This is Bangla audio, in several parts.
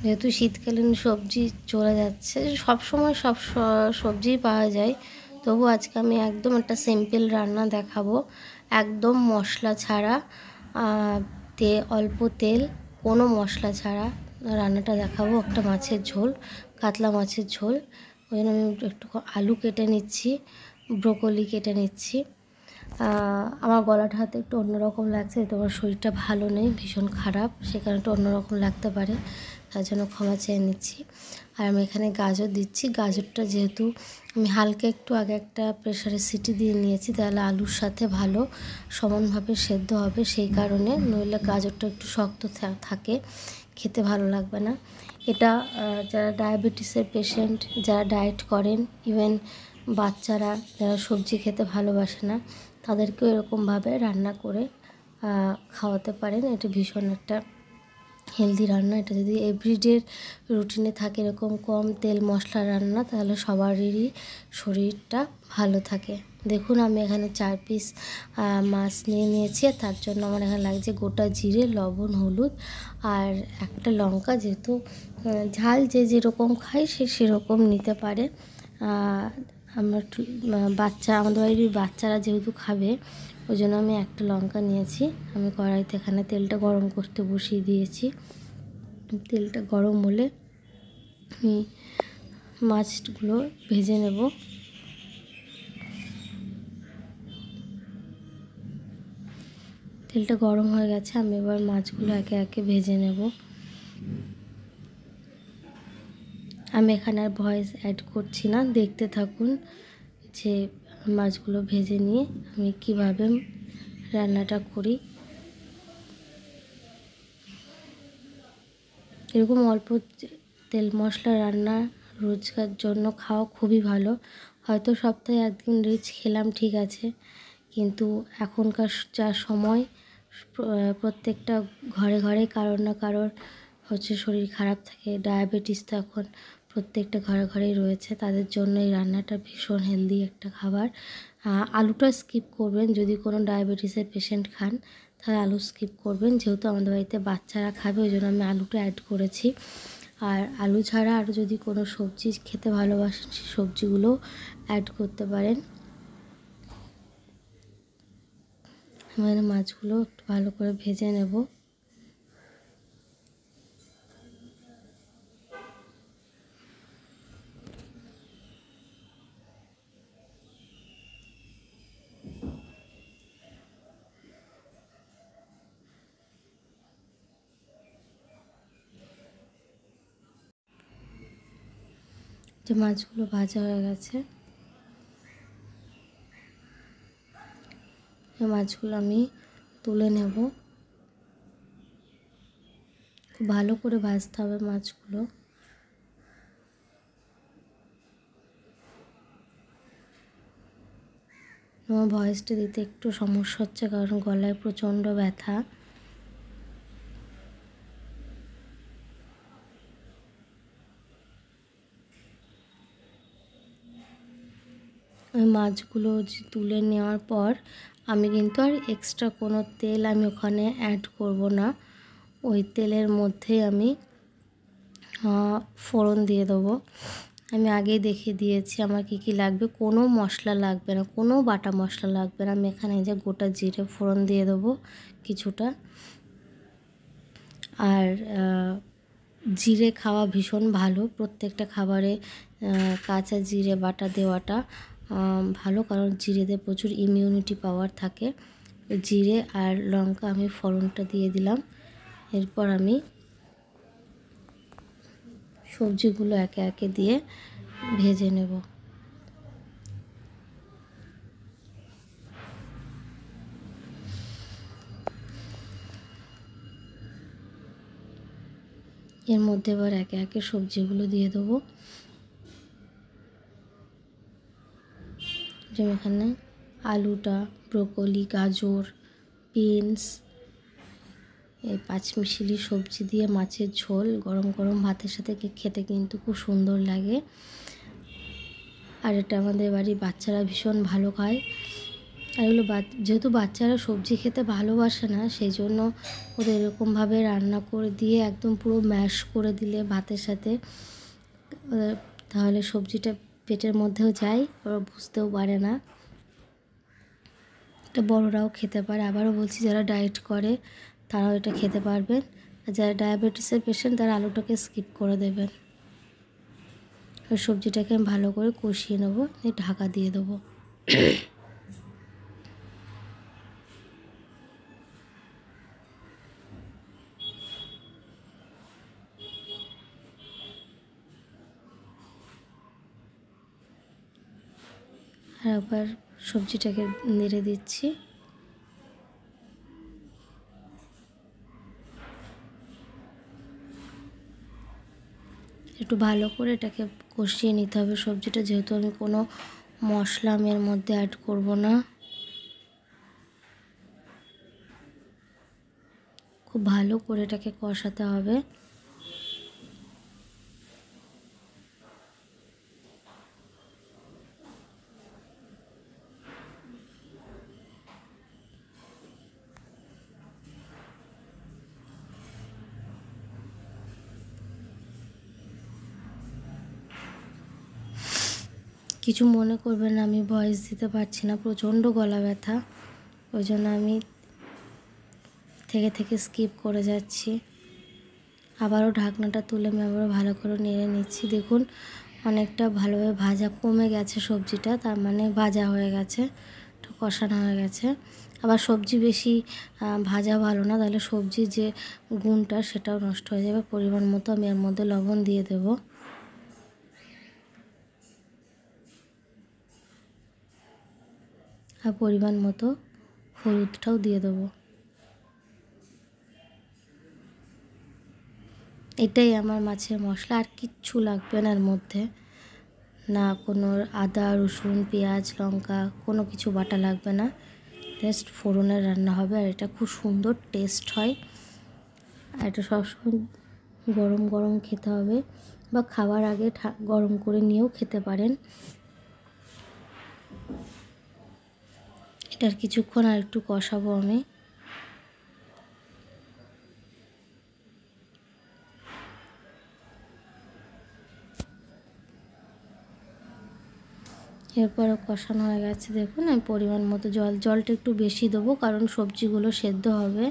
যেহেতু শীতকালীন সবজি চলে যাচ্ছে, সব সময় সব সবজিই পাওয়া যায়, তবু আজকে আমি একদম একটা সিম্পল রান্না দেখাবো, একদম মশলা ছাড়া, অল্প তেল, কোনো মশলা ছাড়া রান্নাটা দেখাবো। একটা মাছের ঝোল, কাতলা মাছের ঝোল। ওই জন্য আমি একটু আলু কেটে নিচ্ছি, ব্রোকলি কেটে নিচ্ছি। আমার গলাটা হাতে একটু অন্যরকম লাগছে, তোমার শরীরটা ভালো নেই, ভীষণ খারাপ, সে কারণে একটু অন্যরকম লাগতে পারে, তার জন্য ক্ষমা চেয়ে নিচ্ছি। আর আমি এখানে গাজর দিচ্ছি। গাজরটা যেহেতু আমি হালকা একটু আগে একটা প্রেসারে সিটি দিয়ে নিয়েছি, তাহলে আলুর সাথে ভালো সমানভাবে সেদ্ধ হবে, সেই কারণে, নইলে গাজরটা একটু শক্ত থাকে, খেতে ভালো লাগবে না। এটা যারা ডায়াবেটিসের পেশেন্ট, যারা ডায়েট করেন, ইভেন বাচ্চারা যারা সবজি খেতে ভালোবাসে না, তাদেরকেও এরকমভাবে রান্না করে খাওয়াতে পারেন। এটা ভীষণ একটা হেলদি রান্না। এটা যদি এভরিডে রুটিনে থাকে এরকম কম তেল মশলা রান্না, তাহলে সবারই শরীরটা ভালো থাকে। দেখুন আমি এখানে 4 পিস মাছ নিয়ে নিয়েছি, আর তার জন্য আমার এখানে লাগছে গোটা জিরে, লবণ, হলুদ আর একটা লঙ্কা। যেহেতু ঝাল যে যেরকম খায় সে সেরকম নিতে পারে। আমরা একটু আমাদের বাড়ির বাচ্চারা যেহেতু খাবে, ওই জন্য আমি একটা লঙ্কা নিয়েছি। আমি কড়াইতে এখানে তেলটা গরম করতে বসিয়ে দিয়েছি। তেলটা গরম হলে আমি মাছগুলো ভেজে নেব। তেলটা গরম হয়ে গেছে, আমি এবার মাছগুলো একে একে ভেজে নেব। আমি এখানে আর ভয়েস অ্যাড করছি না, দেখতে থাকুন যে মাছগুলো ভেজে নিয়ে আমি কিভাবে রান্নাটা করি। এরকম অল্প তেল মশলা রান্না রোজকার জন্য খাওয়া খুবই ভালো। হয়তো সপ্তাহে একদিন রিচ খেলাম, ঠিক আছে, কিন্তু এখনকার যা সময়, প্রত্যেকটা ঘরে ঘরে কারোর না কারোর হচ্ছে শরীর খারাপ থাকে। ডায়াবেটিস তো এখন প্রত্যেকটা ঘরে ঘরেই রয়েছে, তাদের জন্য এই রান্নাটা ভীষণ হেলদি একটা খাবার। আলুটা স্কিপ করবেন, যদি কোনো ডায়াবেটিসের পেশেন্ট খান তাহলে আলু স্কিপ করবেন। যেহেতু আমাদের বাড়িতে বাচ্চারা খাবে, ওই জন্য আমি আলুটা অ্যাড করেছি। আর আলু ছাড়া আরও যদি কোনো সবজি খেতে ভালোবাসেন, সেই সবজিগুলো অ্যাড করতে পারেন। আমি মাছগুলো একটু ভালো করে ভেজে নেব। যে মাছগুলো ভাজা হয়ে গেছে, এই মাছগুলো আমি তুলে নেব। খুব ভালো করে ভাজতে হবে মাছগুলো। আমার ভয়েসটা দিতে একটু সমস্যা হচ্ছে, কারণ গলায় প্রচণ্ড ব্যথা। ওই মাছগুলো তুলে নেওয়ার পর আমি কিন্তু আর এক্সট্রা কোনো তেল আমি ওখানে অ্যাড করব না। ওই তেলের মধ্যেই আমি ফোড়ন দিয়ে দেবো। আমি আগেই দেখিয়ে দিয়েছি আমার কী কী লাগবে। কোনো মশলা লাগবে না, কোনো বাটা মশলা লাগবে না। আমি এখানে যে গোটা জিরে ফোড়ন দিয়ে দেবো কিছুটা। আর জিরে খাওয়া ভীষণ ভালো, প্রত্যেকটা খাবারে কাঁচা জিরে বাটা দেওয়াটা ভালো, কারণ জিরেতে প্রচুর ইমিউনিটি পাওয়ার থাকে। জিরে আর লঙ্কা আমি ফোড়নটা দিয়ে দিলাম। এরপর আমি সবজিগুলো একে একে দিয়ে ভেজে নেব। এর মধ্যে এবার একে একে সবজিগুলো দিয়ে দেবো। যেমন এখানে আলুটা, ব্রোকলি, গাজর, বিনস, এই পাঁচমিশালি সবজি দিয়ে মাছের ঝোল গরম গরম ভাতের সাথে খেতে কিন্তু খুব সুন্দর লাগে। আর এটা আমাদের বাড়ির বাচ্চারা ভীষণ ভালো খায়। আর এগুলো যেহেতু বাচ্চারা সবজি খেতে ভালোবাসে না, সেই জন্য ওদের এরকমভাবে রান্না করে দিয়ে একদম পুরো ম্যাশ করে দিলে ভাতের সাথে, তাহলে সবজিটা পেটের মধ্যেও যায়, ওরা বুঝতেও পারে না। এটা বড়রাও খেতে পারে। আবারও বলছি, যারা ডায়েট করে তারাও এটা খেতে পারবেন। আর যারা ডায়াবেটিসের পেশেন্ট তারা আলুটাকে স্কিপ করে দেবেন। আর সবজিটাকে আমি ভালো করে কষিয়ে নেবো, ঢাকা দিয়ে দেবো। আর আবার সবজিটাকে নেড়ে দিচ্ছি। একটু ভালো করে এটাকে কষিয়ে নিতে হবে সবজিটা, যেহেতু আমি কোনো মশলা আমি এর মধ্যে অ্যাড করব না। খুব ভালো করে এটাকে কষাতে হবে। কিছু মনে করবেন না, আমি ভয়েস দিতে পারছি না, প্রচণ্ড গলা ব্যথা, ওই জন্য আমি থেকে থেকে স্কিপ করে যাচ্ছি। আবারও ঢাকনাটা তুলে আমি আবারও ভালো করে নেড়ে নিচ্ছি। দেখুন অনেকটা ভালোভাবে ভাজা কমে গেছে সবজিটা, তার মানে ভাজা হয়ে গেছে, কষানো হয়ে গেছে। আবার সবজি বেশি ভাজা ভালো না, তাহলে সবজির যে গুণটা সেটাও নষ্ট হয়ে যাবে। পরিমাণ মতো আমি এর মধ্যে লবণ দিয়ে দেবো। আর পরিমাণ মতো হলুদটাও দিয়ে দেবো। এটাই আমার মাছের মশলা, আর কিচ্ছু লাগবে না এর মধ্যে, না কোনো আদা রসুন পেঁয়াজ লঙ্কা কোনো কিছু বাটা লাগবে না। জাস্ট ফোড়নের রান্না হবে, আর এটা খুব সুন্দর টেস্ট হয়। আর এটা সবসময় গরম গরম খেতে হবে, বা খাওয়ার আগে গরম করে নিয়েও খেতে পারেন। এটার কিছুক্ষণ আর একটু কষাবো আমি। এরপরে কষানো হয়ে গেছে, দেখুন আমি পরিমাণ মতো জলটা একটু বেশি দেবো, কারণ সবজিগুলো সেদ্ধ হবে।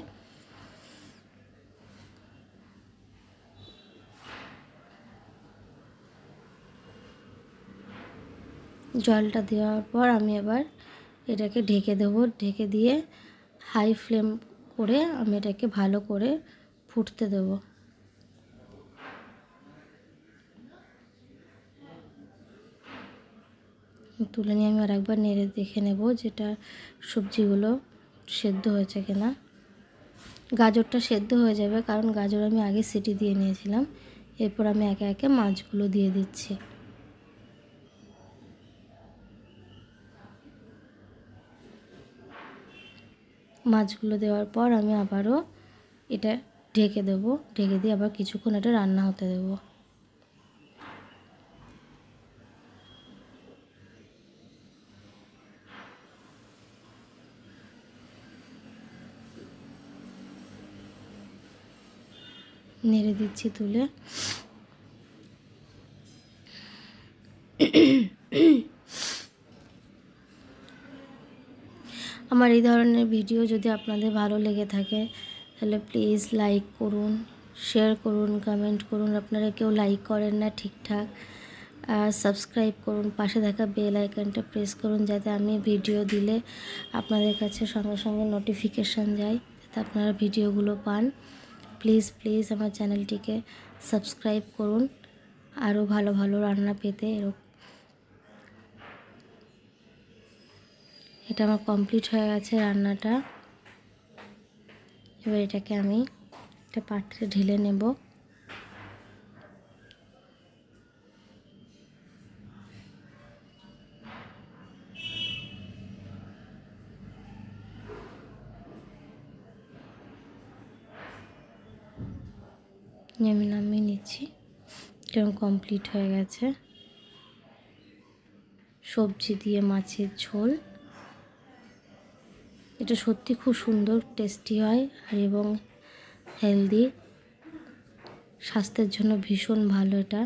জলটা দেওয়ার পর আমি এবার এটাকে ঢেকে দেবো। ঢেকে দিয়ে হাই ফ্লেম করে আমি এটাকে ভালো করে ফুটতে দেবো। তুলে নিয়ে আমি আরেকবার নেড়ে দেখে নেব যেটা সবজিগুলো সেদ্ধ হয়েছে কিনা। গাজরটা সেদ্ধ হয়ে যাবে, কারণ গাজর আমি আগে সিটি দিয়ে নিয়েছিলাম। এরপর আমি একে একে মাছগুলো দিয়ে দিচ্ছি। মাছগুলো দেওয়ার পর আমি আবারও এটা ঢেকে দেবো। ঢেকে দিয়ে আবার কিছুক্ষণ এটা রান্না হতে দেবো। নেড়ে দিচ্ছি তুলে। আমার এই ধরনের ভিডিও যদি আপনাদের ভালো লেগে থাকে তাহলে প্লিজ লাইক করুন, শেয়ার করুন, কমেন্ট করুন। আপনারা কেউ লাইক করেন না ঠিকঠাক। সাবস্ক্রাইব করুন, পাশে থাকা বেল আইকনটা প্রেস করুন, যাতে আমি ভিডিও দিলে আপনাদের কাছে সঙ্গে সঙ্গে নোটিফিকেশান যায়, যাতে আপনারা ভিডিওগুলো পান। প্লিজ প্লিজ আমার চ্যানেলটিকে সাবস্ক্রাইব করুন আরও ভালো ভালো রান্না পেতে। এটা আমার কমপ্লিট হয়ে গেছে রান্নাটা। এবার এটাকে আমি একটা পাত্রে ঢেলে নেব। আমি নামিয়ে নিচ্ছি। এরকম কমপ্লিট হয়ে গেছে সবজি দিয়ে মাছের ঝোল। এটা সত্যি খুব সুন্দর, টেস্টি হয় আর এবং হেলদি, স্বাস্থ্যের জন্য ভীষণ ভালো এটা।